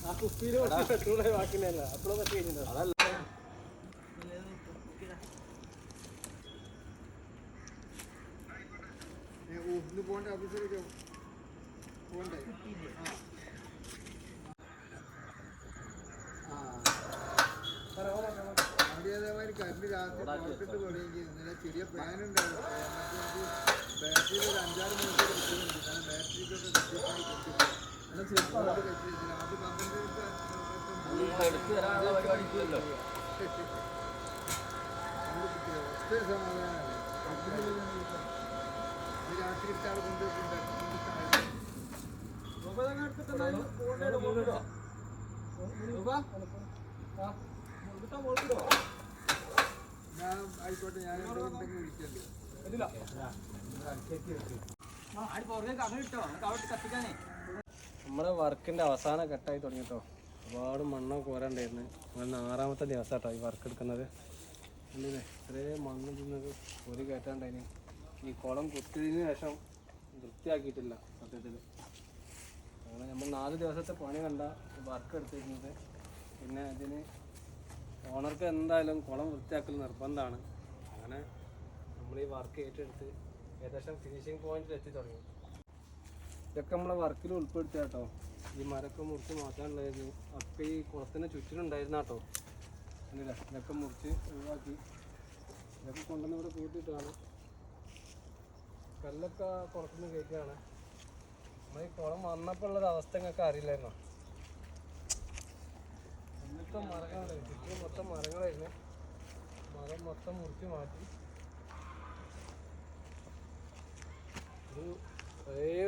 ആ കുപ്പിയിൽ പെട്രോൾ ബാക്കിയല്ല അപ്പോഴും പറ്റി കഴിഞ്ഞിട്ടുണ്ടോ? ഇന്ന് പോകണ്ടേ ഓഫീസിലേക്ക് പോകണ്ടേ? അവിടെ അതേമാതിരി കറണ്ട് രാത്രി പുറത്തിട്ട് തുടങ്ങി. ഇന്നലെ ചെറിയ ഫാനുണ്ടായിരുന്നു. ബാറ്ററിയിൽ ഒരു 5-6 മണിക്കൂർ കിട്ടുന്നുണ്ട്. കാരണം ബാറ്ററിക്കൊക്കെ കൃത്യമായി കിട്ടും. അത് 12 സമാധാനമാണ്. രാത്രി ഇട്ടാൾ ഞാൻ ആയിക്കോട്ടെ, ഞാൻ എന്തെങ്കിലും വിളിക്കല്ലോ. നമ്മുടെ വർക്കിൻ്റെ അവസാന ഘട്ടമായി തുടങ്ങിട്ടോ. ഒരുപാട് മണ്ണോ കോരണ്ടായിരുന്നു. അങ്ങനെ 6ാമത്തെ ദിവസം കേട്ടോ ഈ വർക്ക് എടുക്കുന്നത്. അല്ലേ ഇത്രയും മണ്ണ് തിന്നത് ഒരു കയറ്റാണ്ടായിന്. ഈ കുളം കുത്തിയതിന് ശേഷം വൃത്തിയാക്കിയിട്ടില്ല സത്യത്തിൽ. അങ്ങനെ നമ്മൾ 4 ദിവസത്തെ പണി കണ്ട വർക്ക് എടുത്തിരുന്നത്. പിന്നെ അതിന് ഓണർക്ക് എന്തായാലും കുളം വൃത്തിയാക്കൽ നിർബന്ധമാണ്. അങ്ങനെ നമ്മൾ ഈ വർക്ക് ഏറ്റെടുത്ത് ഏകദേശം ഫിനിഷിങ് പോയിന്റിൽ എത്തി തുടങ്ങി. ഇതൊക്കെ നമ്മളെ വർക്കിൽ ഉൾപ്പെടുത്തിയ കേട്ടോ. ഈ മരമൊക്കെ മുറിച്ച് മാറ്റാനുണ്ടായിരുന്നു. ഒക്കെ ഈ കുളത്തിന് ചുറ്റിനുണ്ടായിരുന്ന കേട്ടോ. അല്ലേ ഇതൊക്കെ മുറിച്ച് ഒഴിവാക്കി ഇതൊക്കെ കൊണ്ടുവന്ന് ഇവിടെ കൂട്ടിയിട്ടാണ്. കല്ലൊക്കെ കുളത്തുനിന്ന് കയറ്റിയാണ്. നമ്മൾ ഈ കുളം വന്നപ്പോൾ ഉള്ളൊരു അവസ്ഥ നിങ്ങൾക്ക് അറിയില്ലായിരുന്നോ? മൊത്തം മരങ്ങളായിരുന്നു, ചുറ്റും മൊത്തം മരങ്ങളായിരുന്നു. മരം മൊത്തം മുറിച്ച് മാറ്റി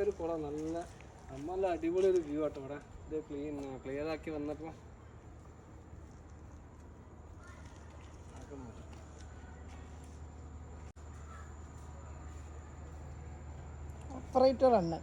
ഒരു കുളം നല്ല അടിപൊളി ഒരു വ്യൂ ആട്ടോ ഇവിടെ. ഇത് ക്ലിയർ ആക്കി വന്നപ്പോൾ ഓപ്പറേറ്റർ അണ്ണൻ